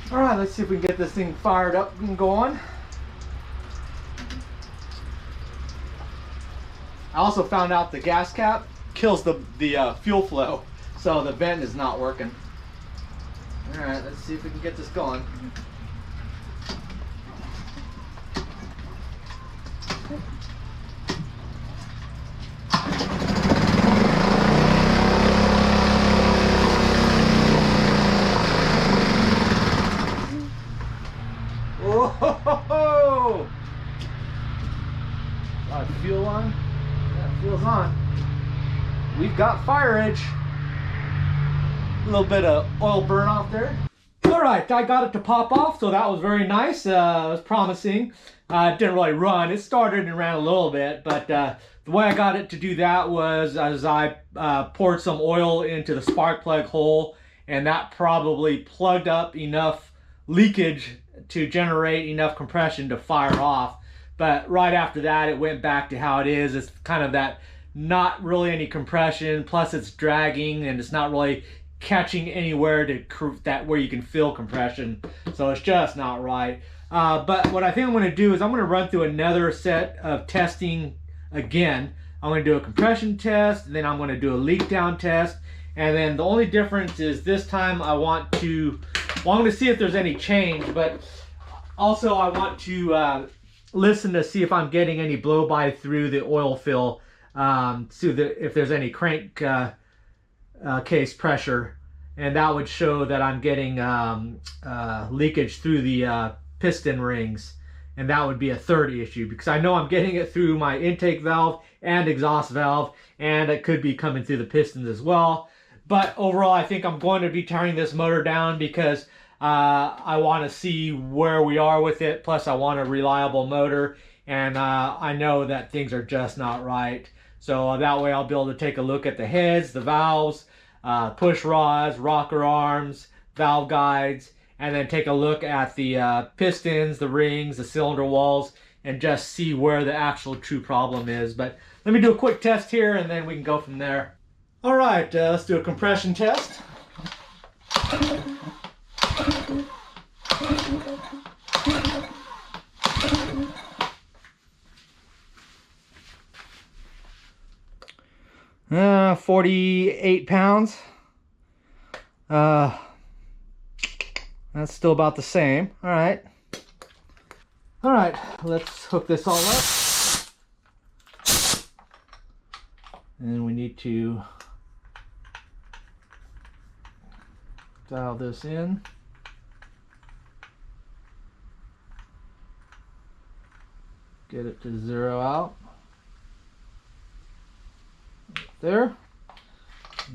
All right, let's see if we can get this thing fired up and going. I also found out the gas cap kills the fuel flow, so the vent is not working. All right, let's see if we can get this going. Whoa! Got fuel on? Yeah, fuel's on. We've got fire edge. A little bit of oil burn off there. All right, I got it to pop off, so that was very nice. It was promising. It didn't really run. It started and ran a little bit, but the way I got it to do that was as I poured some oil into the spark plug hole, and that probably plugged up enough leakage to generate enough compression to fire off. But right after that, it went back to how it is. It's kind of that not really any compression, plus it's dragging and it's not really catching anywhere where you can feel compression, so it's just not right. But what I think I'm going to do is I'm going to run through another set of testing again. I'm going to do a compression test, and then I'm going to do a leak down test, and then the only difference is this time I want to, well, I'm going to see if there's any change, but also I want to listen to see if I'm getting any blow by through the oil fill, if there's any crank case pressure, and that would show that I'm getting leakage through the piston rings, and that would be a third issue, because I know I'm getting it through my intake valve and exhaust valve, and it could be coming through the pistons as well. But overall, I think I'm going to be tearing this motor down because I want to see where we are with it, plus I want a reliable motor, and I know that things are just not right. So that way I'll be able to take a look at the heads, the valves, push rods, rocker arms, valve guides, and then take a look at the pistons, the rings, the cylinder walls, and just see where the actual true problem is. But let me do a quick test here, and then we can go from there. All right, let's do a compression test. Uh, 48 pounds. That's still about the same. All right. All right, let's hook this all up. And we need to dial this in. Get it to zero out. There.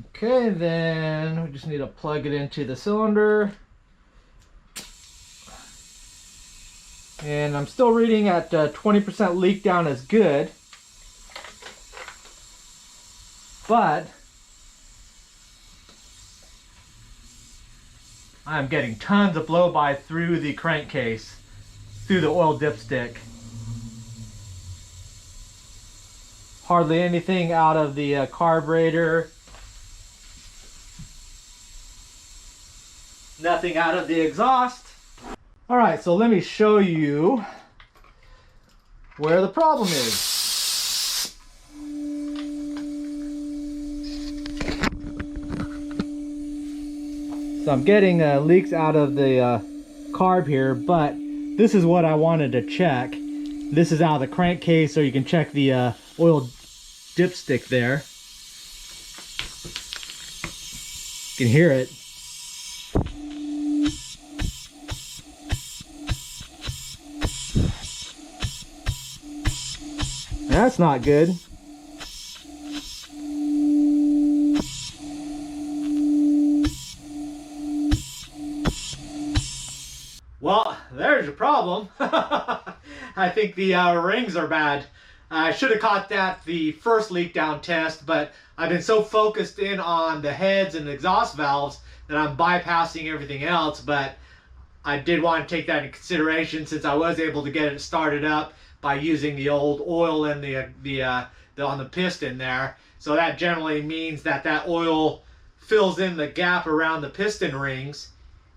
Okay, then we just need to plug it into the cylinder. And I'm still reading at 20% leak down is good. But I'm getting tons of blow by through the crankcase, through the oil dipstick. Hardly anything out of the carburetor. Nothing out of the exhaust. All right, so let me show you where the problem is. So I'm getting leaks out of the carb here, but this is what I wanted to check. This is out of the crankcase, so you can check the oil dipstick there. You can hear it. That's not good. Well, there's your problem. I think the rings are bad. I should have caught that the first leak down test, but I've been so focused in on the heads and exhaust valves that I'm bypassing everything else. But I did want to take that into consideration, since I was able to get it started up by using the old oil in on the piston there. So that generally means that that oil fills in the gap around the piston rings,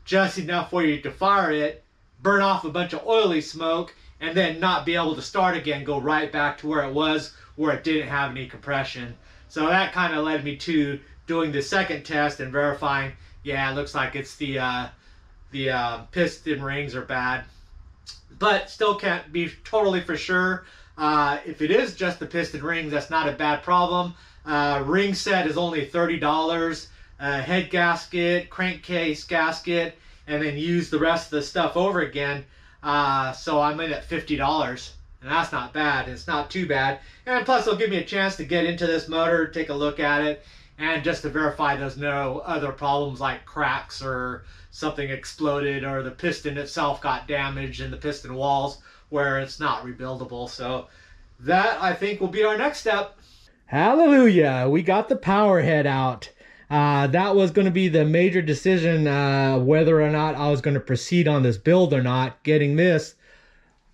just enough for you to fire it, burn off a bunch of oily smoke, and then not be able to start again, go right back to where it was, where it didn't have any compression. So that kind of led me to doing the second test and verifying, yeah, it looks like it's the piston rings are bad. But still can't be totally for sure. If it is just the piston rings, that's not a bad problem. Ring set is only $30. Head gasket, crankcase gasket, and then use the rest of the stuff over again. So I'm in at $50, and that's not bad. It's not too bad. And plus it'll give me a chance to get into this motor, take a look at it, and just to verify there's no other problems like cracks or something exploded or the piston itself got damaged in the piston walls where it's not rebuildable. So that, I think, will be our next step. Hallelujah, we got the power head out. That was going to be the major decision whether or not I was going to proceed on this build or not, getting this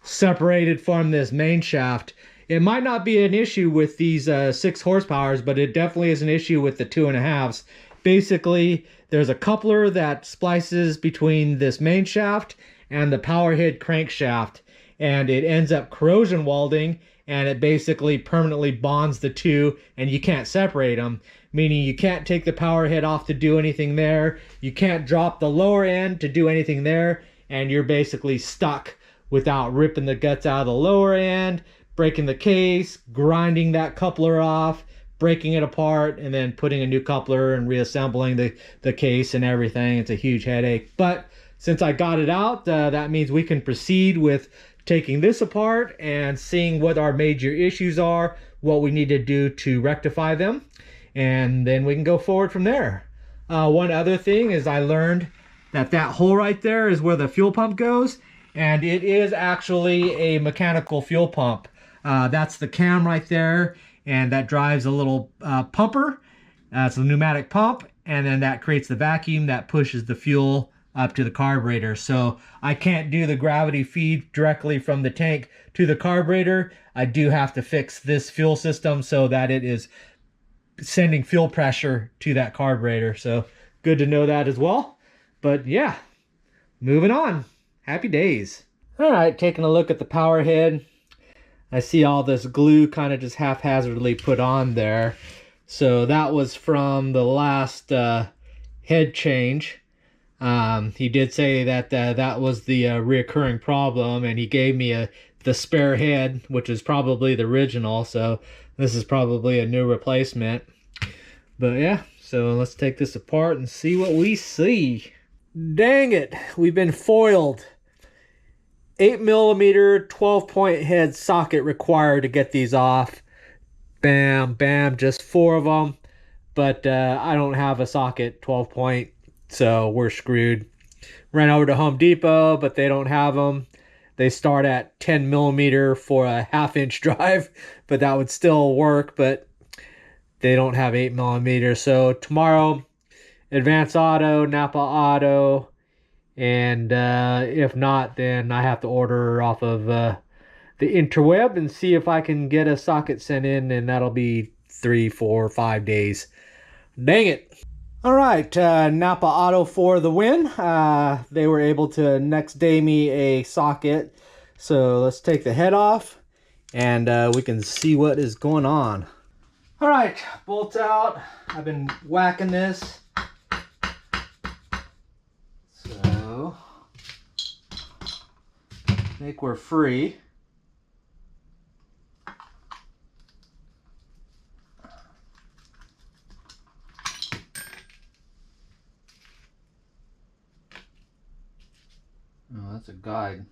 separated from this main shaft. It might not be an issue with these 6 horsepowers, but it definitely is an issue with the 2.5s. Basically, there's a coupler that splices between this main shaft and the power head crankshaft, and it ends up corrosion welding, and it basically permanently bonds the two, and you can't separate them. Meaning you can't take the power head off to do anything there, you can't drop the lower end to do anything there, and you're basically stuck without ripping the guts out of the lower end, breaking the case, grinding that coupler off, breaking it apart, and then putting a new coupler and reassembling the case and everything. It's a huge headache. But since I got it out, that means we can proceed with taking this apart and seeing what our major issues are, what we need to do to rectify them, and then we can go forward from there. One other thing is I learned that that hole right there is where the fuel pump goes, and it is actually a mechanical fuel pump. That's the cam right there, and that drives a little pumper. It's a pneumatic pump, and then that creates the vacuum that pushes the fuel up to the carburetor. So I can't do the gravity feed directly from the tank to the carburetor. I do have to fix this fuel system so that it is sending fuel pressure to that carburetor. So good to know that as well. But yeah, moving on. Happy days. All right, taking a look at the power head. I see all this glue kind of just haphazardly put on there. So that was from the last head change. He did say that that was the reoccurring problem, and he gave me the spare head, which is probably the original. So this is probably a new replacement. But yeah, so let's take this apart and see what we see. Dang it, we've been foiled. 8mm 12-point head socket required to get these off. Bam, bam, just 4 of them. But I don't have a socket 12-point, so we're screwed. Ran over to Home Depot, but they don't have them. They start at 10mm for a 1/2-inch drive, but that would still work, but they don't have 8mm. So tomorrow, Advance Auto, Napa Auto, and if not, then I have to order off of the interweb and see if I can get a socket sent in, and that'll be 3, 4, 5 days. Dang it. All right, Napa Auto for the win. They were able to next day me a socket. So let's take the head off and we can see what is going on. All right, bolts out. I've been whacking this. So I think we're free. Oh, that's a guide.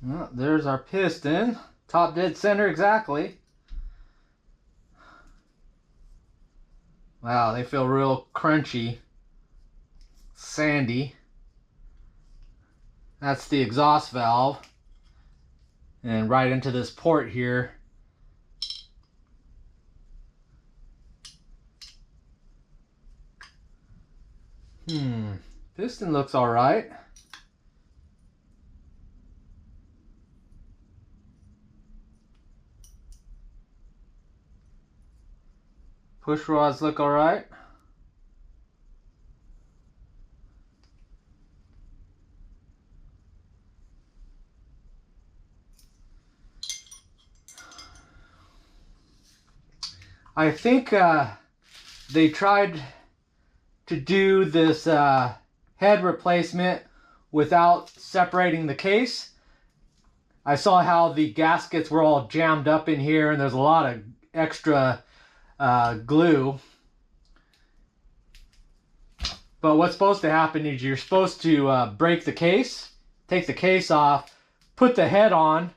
Oh, there's our piston. Top dead center exactly. Wow, they feel real crunchy. Sandy. That's the exhaust valve. And right into this port here. Piston looks all right. Push rods look all right. I think they tried to do this head replacement without separating the case. I saw how the gaskets were all jammed up in here, and there's a lot of extra glue. But what's supposed to happen is you're supposed to break the case, take the case off, put the head on,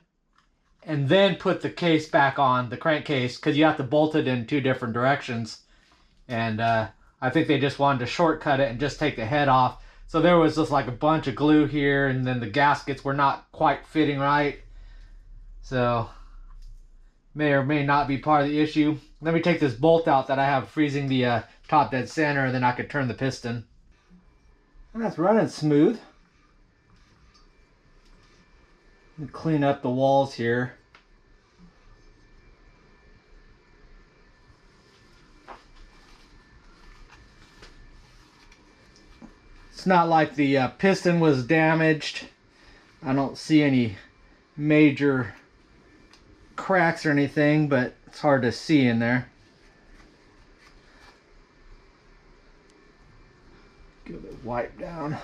and then put the case back on, the crankcase, because you have to bolt it in 2 different directions. And I think they just wanted to shortcut it and just take the head off. So there was just like a bunch of glue here, and then the gaskets were not quite fitting right. So may or may not be part of the issue. Let me take this bolt out that I have freezing the top dead center, and then I could turn the piston. And that's running smooth. Let me clean up the walls here. It's not like the piston was damaged. I don't see any major cracks or anything, but it's hard to see in there. Give it a wipe down.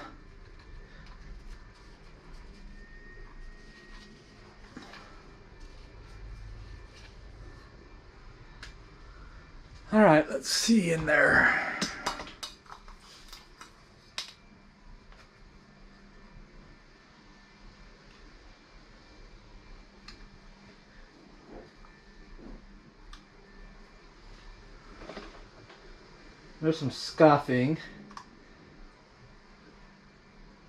All right, let's see in there. There's some scuffing.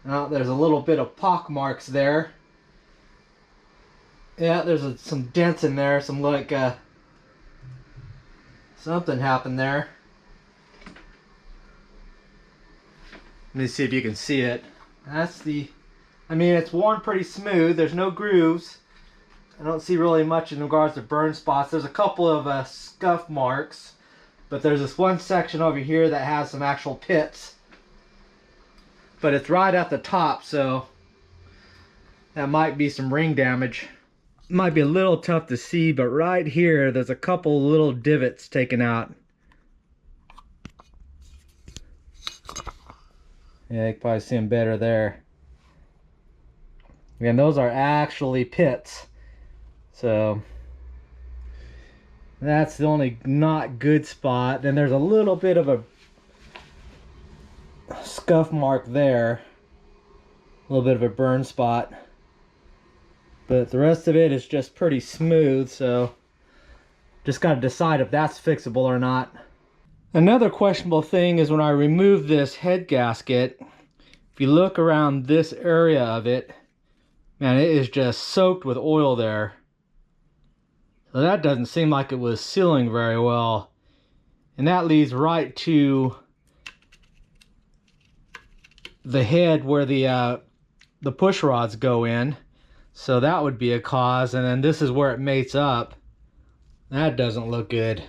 Oh, there's a little bit of pock marks there. Yeah, there's some dents in there. Some like something happened there. Let me see if you can see it. That's the, I mean, it's worn pretty smooth. There's no grooves. I don't see really much in regards to burn spots. There's a couple of scuff marks. But there's this one section over here that has some actual pits. But it's right at the top, so that might be some ring damage. Might be a little tough to see, but right here there's a couple little divots taken out. Yeah, you can probably see them better there. And those are actually pits. So that's the only not good spot. Then there's a little bit of a scuff mark there. A little bit of a burn spot. But the rest of it is just pretty smooth, so just got to decide if that's fixable or not. Another questionable thing is when I remove this head gasket, if you look around this area of it, man, it is just soaked with oil there. So that doesn't seem like it was sealing very well. And that leads right to the head where the push rods go in. So that would be a cause. And then this is where it mates up. That doesn't look good.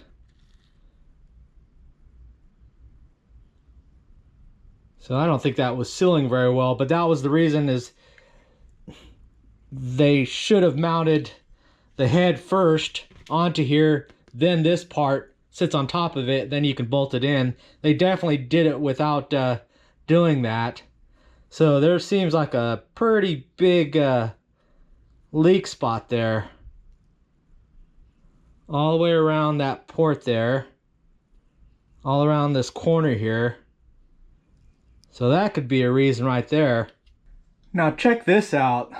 So I don't think that was sealing very well, but that was the reason, is they should have mounted the head first onto here, then this part sits on top of it, then you can bolt it in. They definitely did it without doing that. So there seems like a pretty big leak spot there. All the way around that port there. All around this corner here. So that could be a reason right there. Now check this out.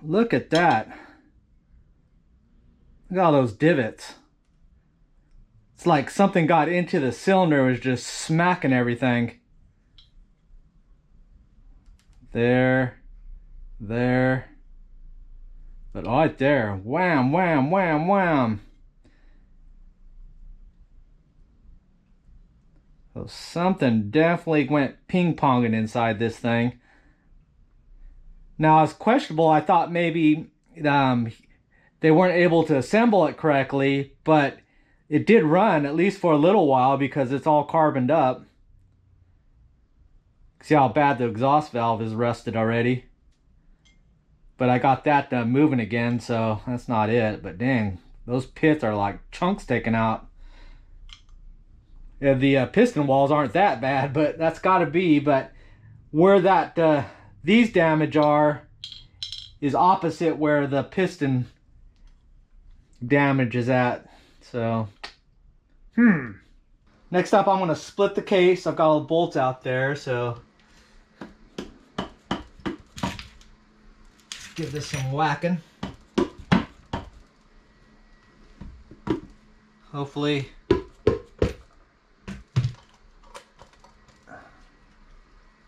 Look at that. Look at all those divots. It's like something got into the cylinder, was just smacking everything. There. There. But right there. Wham, wham, wham, wham. So something definitely went ping-ponging inside this thing. Now it's questionable. I thought maybe they weren't able to assemble it correctly, but it did run at least for a little while because it's all carboned up. See how bad the exhaust valve is rusted already. But I got that moving again, so that's not it. But dang, those pits are like chunks taken out. The piston walls aren't that bad, but that's got to be. But where that these damage are is opposite where the piston damage is at. So, next up, I'm going to split the case. I've got all the bolts out there, so give this some whacking. Hopefully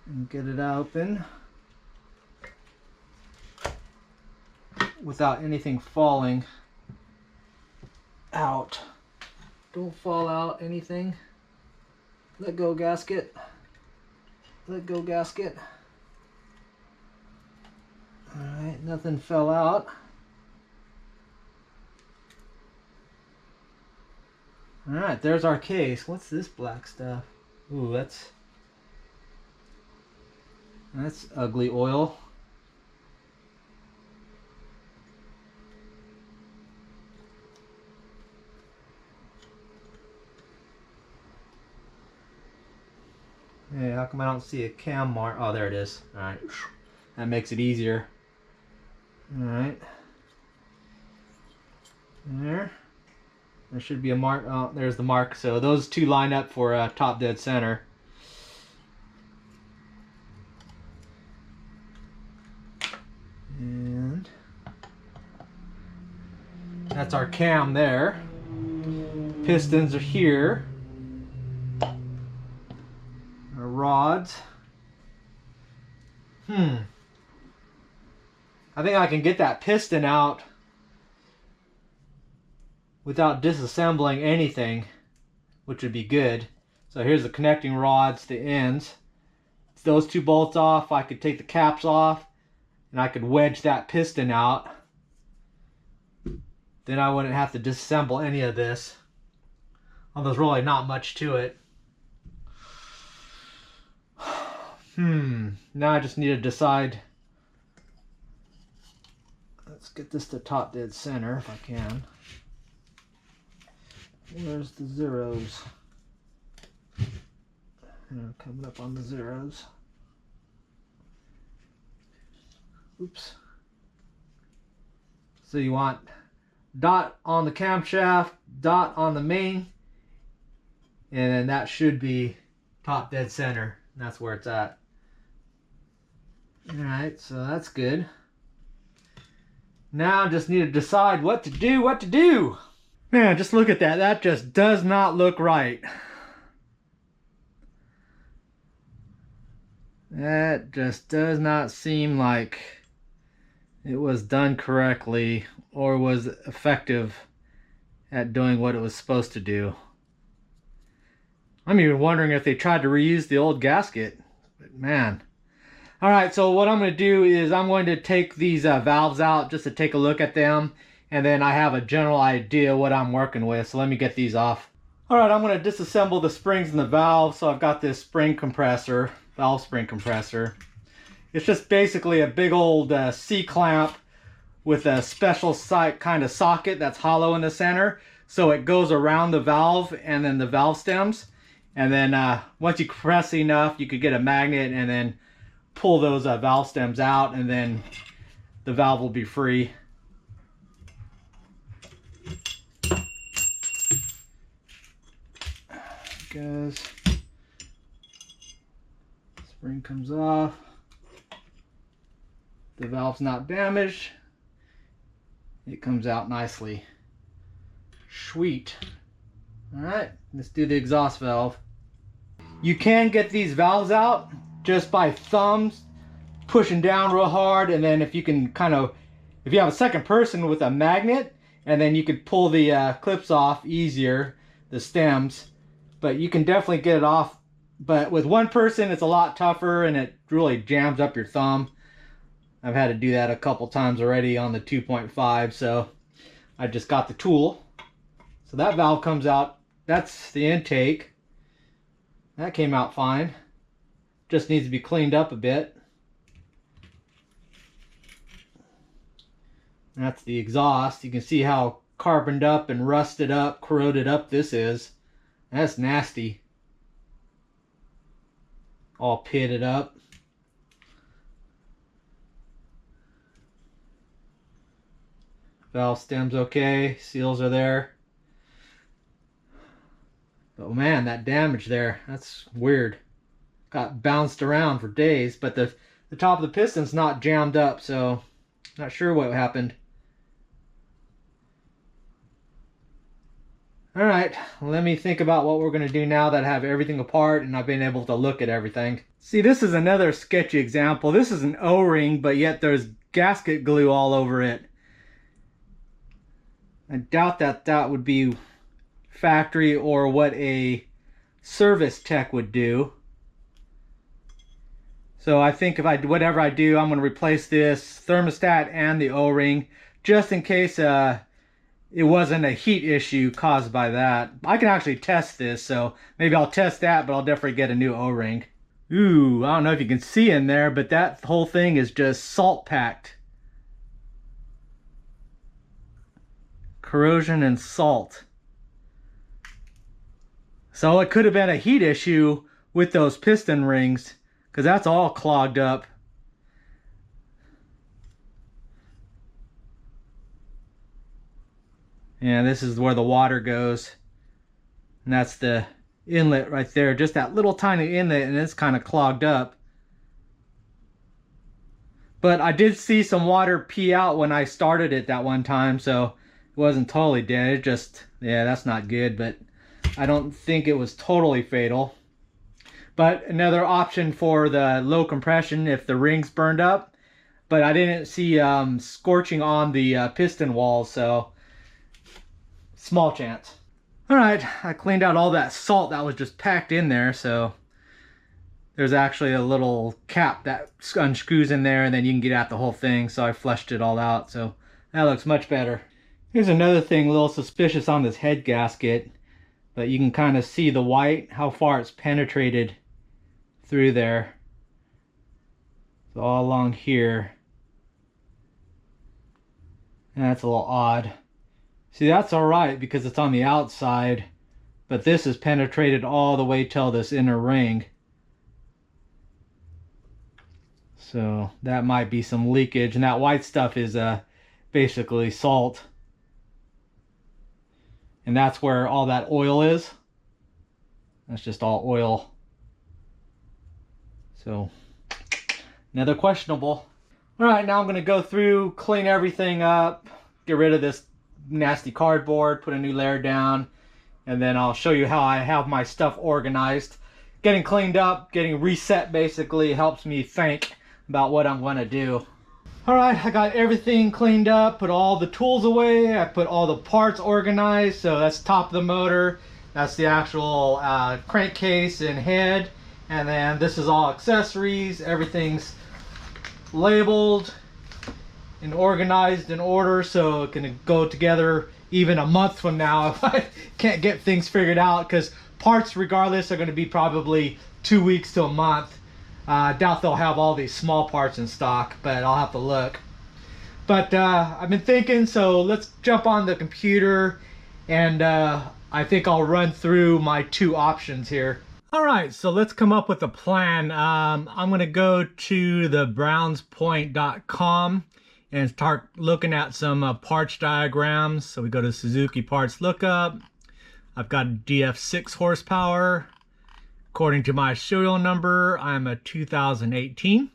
and get it open without anything falling out. Don't fall out anything. Let go gasket. Let go gasket. Alright, nothing fell out. Alright, there's our case. What's this black stuff? Ooh, that's ugly oil. Hey, how come I don't see a cam mark? Oh, there it is. Alright, that makes it easier. Alright. There should be a mark. Oh, there's the mark. So those two line up for top dead center. And that's our cam there. Pistons are here. Our rods. I think I can get that piston out without disassembling anything, which would be good. So here's the connecting rods, the ends. If those two bolts off, I could take the caps off and I could wedge that piston out. Then I wouldn't have to disassemble any of this. Well, there's really not much to it. Now I just need to decide. Let's get this to top dead center if I can. Where's the zeros? Coming up on the zeros. Oops. So you want dot on the camshaft, dot on the main, and then that should be top dead center. That's where it's at. Alright, so that's good. Now I just need to decide what to do. Man, just look at that. That just does not look right. That just does not seem like it was done correctly or was effective at doing what it was supposed to do. I'm even wondering if they tried to reuse the old gasket. But man. Alright, so what I'm going to do is I'm going to take these valves out just to take a look at them. And then I have a general idea what I'm working with. So let me get these off. Alright, I'm going to disassemble the springs and the valve. So I've got this spring compressor, valve spring compressor. It's just basically a big old C-clamp with a special kind of socket that's hollow in the center. So it goes around the valve and then the valve stems. And then once you compress enough, you could get a magnet and then pull those valve stems out, and then the valve will be free. Goes. Spring comes off. The valve's not damaged. It comes out nicely. Sweet. Alright, let's do the exhaust valve. You can get these valves out just by thumbs pushing down real hard, and then if you can if you have a second person with a magnet, and then you could pull the clips off easier, the stems. But you can definitely get it off. But with one person, it's a lot tougher and it really jams up your thumb. I've had to do that a couple times already on the 2.5, so I just got the tool. So that valve comes out. That's the intake. That came out fine. Just needs to be cleaned up a bit. That's the exhaust. You can see how carboned up and rusted up, corroded up this is. That's nasty. all pitted up. Valve stem's okay, seals are there. But man, that damage there, that's weird. Got bounced around for days, but the top of the piston's not jammed up, so not sure what happened. All right, let me think about what we're gonna do now that I have everything apart and I've been able to look at everything. See, this is another sketchy example. This is an O-ring, but yet there's gasket glue all over it. I doubt that that would be factory or what a service tech would do. So I think if whatever I do, I'm going to replace this thermostat and the O-ring just in case it wasn't a heat issue caused by that. I can actually test this, so maybe I'll test that, but I'll definitely get a new O-ring. Ooh, I don't know if you can see in there, but that whole thing is just salt packed. Corrosion and salt. So it could have been a heat issue with those piston rings, because that's all clogged up. Yeah, this is where the water goes. And that's the inlet right there. Just that little tiny inlet, and it's kind of clogged up. But I did see some water pee out when I started it that one time, so it wasn't totally dead. It just, yeah, that's not good, but I don't think it was totally fatal. But another option for the low compression if the rings burned up. But I didn't see scorching on the piston walls, so small chance. All right, I cleaned out all that salt that was just packed in there, so there's actually a little cap that unscrews in there and then you can get at the whole thing, so I flushed it all out, so that looks much better. Here's another thing a little suspicious on this head gasket, but you can kind of see the white, how far it's penetrated through there. So all along here. And that's a little odd. See, that's alright because it's on the outside, but this is penetrated all the way till this inner ring. So that might be some leakage, and that white stuff is basically salt. And that's where all that oil is. That's just all oil. So, another questionable. All right, now I'm going to go through, clean everything up, get rid of this nasty cardboard, put a new layer down, and then I'll show you how I have my stuff organized. Getting cleaned up, getting reset basically helps me think about what I'm going to do. All right, I got everything cleaned up, put all the tools away, I put all the parts organized. So that's top of the motor, that's the actual crankcase and head, and then this is all accessories. Everything's labeled and organized in order so it can go together even a month from now if I can't get things figured out, because parts regardless are going to be probably 2 weeks to a month. I doubt they'll have all these small parts in stock, but I'll have to look. But I've been thinking, so let's jump on the computer and I think I'll run through my two options here. All right, so let's come up with a plan. I'm gonna go to the brownspoint.com and start looking at some parts diagrams. So we go to Suzuki parts lookup. I've got a DF6 horsepower. According to my serial number, I'm a 2018. And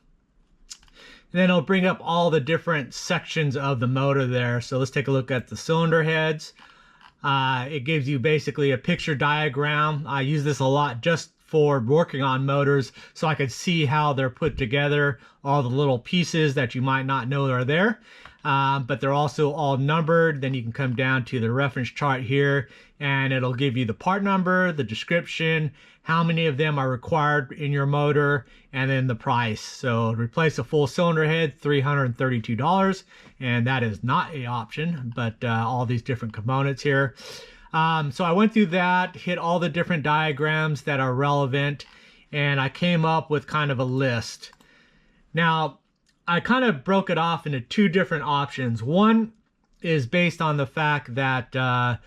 then it'll bring up all the different sections of the motor there. So let's take a look at the cylinder heads. It gives you basically a picture diagram. I use this a lot just for working on motors so I could see how they're put together, all the little pieces that you might not know are there. But they're also all numbered. Then you can come down to the reference chart here and it'll give you the part number, the description, how many of them are required in your motor, and then the price. So replace a full cylinder head, $332, and that is not an option, but all these different components here. So I went through that, hit all the different diagrams that are relevant, and I came up with kind of a list. Now, I kind of broke it off into two different options. One is based on the fact that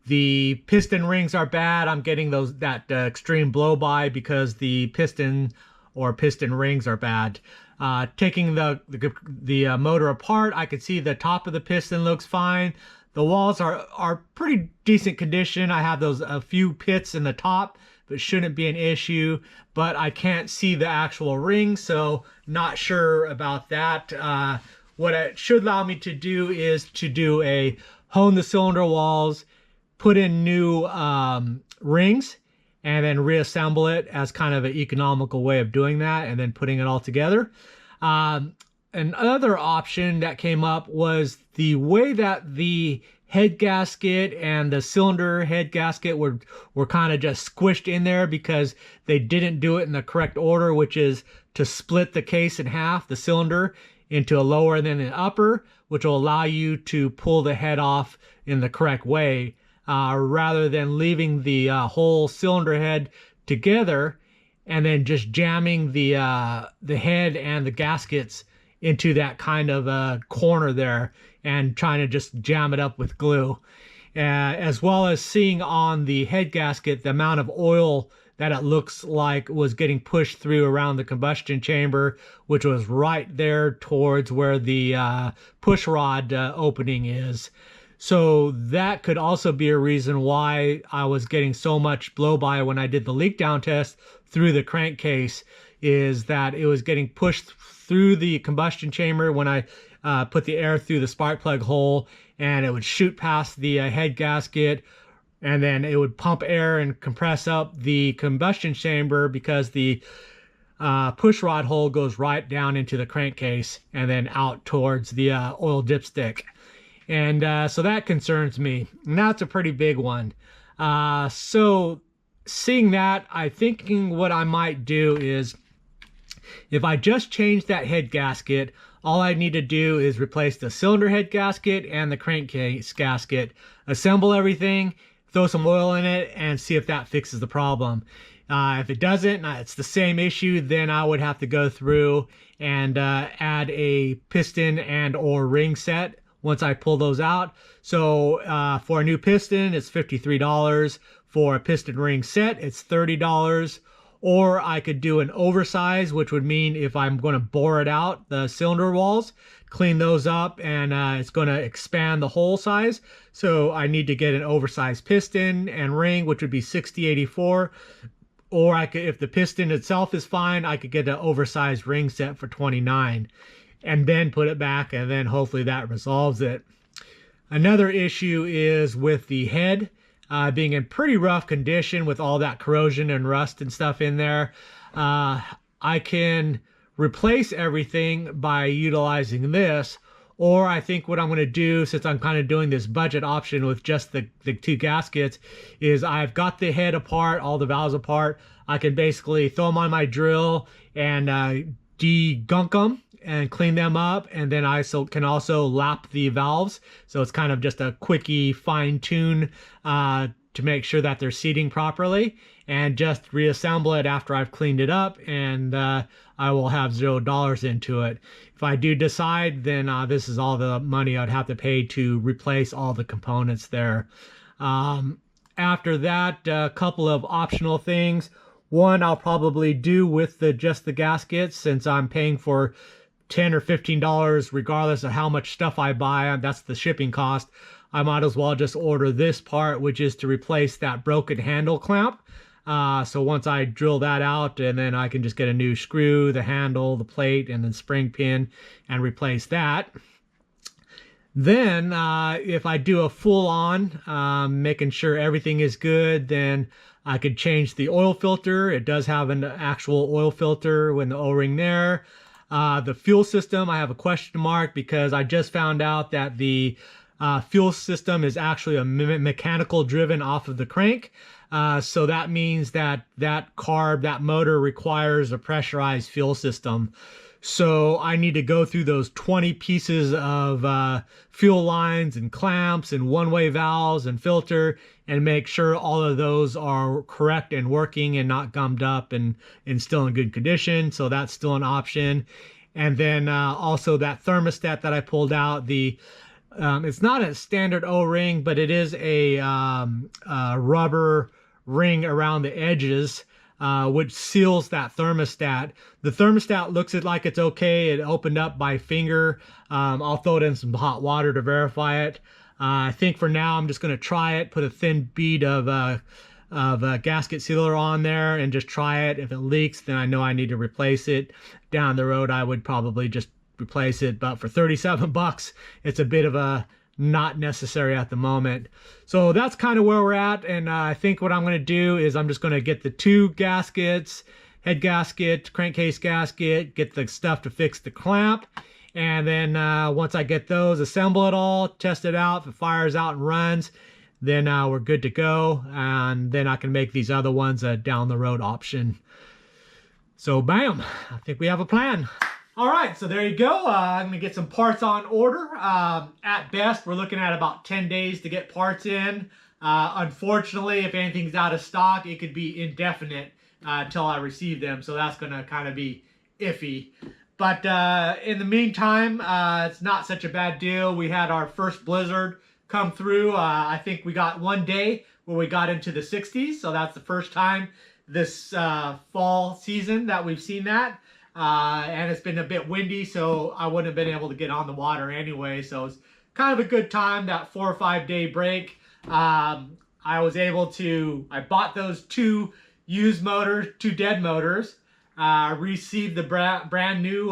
the piston rings are bad. I'm getting that extreme blow by because the piston or piston rings are bad. Taking the motor apart, I could see the top of the piston looks fine. The walls are pretty decent condition. I have a few pits in the top, but shouldn't be an issue. But I can't see the actual ring, so not sure about that. What it should allow me to do is to hone the cylinder walls, put in new rings, and then reassemble it as kind of an economical way of doing that, and then putting it all together. Another option that came up was the way that the head gasket and the cylinder head gasket were kind of just squished in there because they didn't do it in the correct order, which is to split the case in half, the cylinder, into a lower and then an upper, which will allow you to pull the head off in the correct way, rather than leaving the whole cylinder head together and then just jamming the head and the gaskets into that kind of corner there and trying to just jam it up with glue. As well as seeing on the head gasket the amount of oil that it looks like was getting pushed through around the combustion chamber, which was right there towards where the push rod opening is. So that could also be a reason why I was getting so much blow-by when I did the leak down test through the crankcase, is that it was getting pushed through the combustion chamber when I put the air through the spark plug hole, and it would shoot past the head gasket, and then it would pump air and compress up the combustion chamber because the push rod hole goes right down into the crankcase and then out towards the oil dipstick. And so that concerns me, and that's a pretty big one. So seeing that, I'm thinking what I might do is, if I just change that head gasket, all I need to do is replace the cylinder head gasket and the crankcase gasket, assemble everything, throw some oil in it, and see if that fixes the problem. If it doesn't, it's the same issue, then I would have to go through and add a piston and or ring set once I pull those out. So for a new piston, it's $53. For a piston ring set, it's $30. Or I could do an oversize, which would mean if I'm going to bore it out, the cylinder walls, clean those up, and it's going to expand the hole size. So I need to get an oversized piston and ring, which would be $60.84. Or I could, if the piston itself is fine, I could get an oversized ring set for $29, and then put it back, and then hopefully that resolves it. Another issue is with the head being in pretty rough condition with all that corrosion and rust and stuff in there. I can replace everything by utilizing this, or I think what I'm going to do, since I'm kind of doing this budget option with just the two gaskets, is I've got the head apart, all the valves apart. I can basically throw them on my drill and de-gunk them and clean them up, and then I can also lap the valves, so it's kind of just a quickie fine tune to make sure that they're seating properly, and just reassemble it after I've cleaned it up, and I will have $0 into it. If I do decide, then this is all the money I'd have to pay to replace all the components there. After that, a couple of optional things. One, I'll probably do with just the gaskets, since I'm paying for $10 or $15 regardless of how much stuff I buy. That's the shipping cost. I might as well just order this part, which is to replace that broken handle clamp. So once I drill that out, and then I can just get a new screw, the handle, the plate, and then spring pin, and replace that. Then if I do a full-on, making sure everything is good, then I could change the oil filter. It does have an actual oil filter with the O-ring there. The fuel system, I have a question mark, because I just found out that the fuel system is actually a mechanical driven off of the crank. So that means that that motor requires a pressurized fuel system. So I need to go through those 20 pieces of fuel lines and clamps and one-way valves and filter, and make sure all of those are correct and working and not gummed up and still in good condition. So that's still an option. And then also that thermostat that I pulled out, it's not a standard O-ring, but it is a rubber ring around the edges. which seals that thermostat. The thermostat looks like it's okay. It opened up by finger. I'll throw it in some hot water to verify it. I think for now I'm just going to try it, put a thin bead of a gasket sealer on there and just try it. If it leaks, then I know I need to replace it. Down the road I would probably just replace it, but for 37 bucks it's a bit of a not necessary at the moment. So that's kind of where we're at, and I think what I'm going to do is I'm just going to get the 2 gaskets, head gasket, crankcase gasket, get the stuff to fix the clamp, and then once I get those, assemble it all, test it out. If it fires out and runs, then we're good to go, and then I can make these other ones a down the road option. So bam, I think we have a plan. All right, so there you go. I'm gonna get some parts on order. At best, we're looking at about 10 days to get parts in. Unfortunately, if anything's out of stock, it could be indefinite until I receive them. So that's gonna kind of be iffy. But in the meantime, it's not such a bad deal. We had our first blizzard come through. I think we got one day where we got into the 60s. So that's the first time this fall season that we've seen that. And it's been a bit windy, so I wouldn't have been able to get on the water anyway. So it's kind of a good time, that 4 or 5 day break. I was able to, I bought those 2 used motors, 2 dead motors. Received the brand new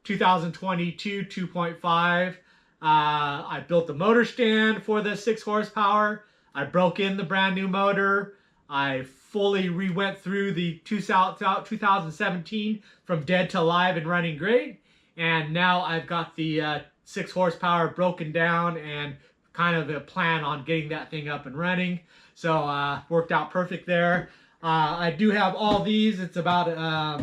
2022 2.5. I built the motor stand for the 6 horsepower. I broke in the brand new motor. I fully went through the 2017 from dead to live and running great. And now I've got the 6 horsepower broken down and kind of a plan on getting that thing up and running. So worked out perfect there. I do have all these. It's about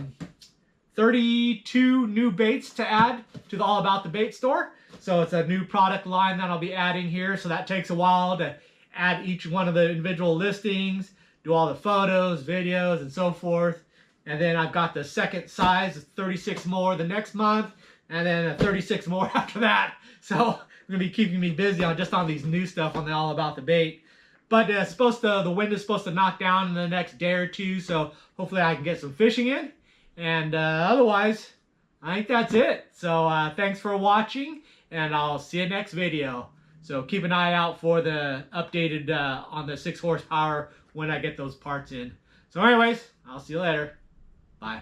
32 new baits to add to the All About the Bait store. So it's a new product line that I'll be adding here. So that takes a while to add each one of the individual listings, do all the photos, videos, and so forth. And then I've got the second size, 36 more the next month, and then 36 more after that. So it's gonna be keeping me busy on just on these new stuff on the All About the Bait. But it's supposed to, the wind is supposed to knock down in the next day or two, so hopefully I can get some fishing in. And otherwise, I think that's it. So thanks for watching, and I'll see you next video. So keep an eye out for the updated on the 6 horsepower when I get those parts in. So anyways, I'll see you later. Bye.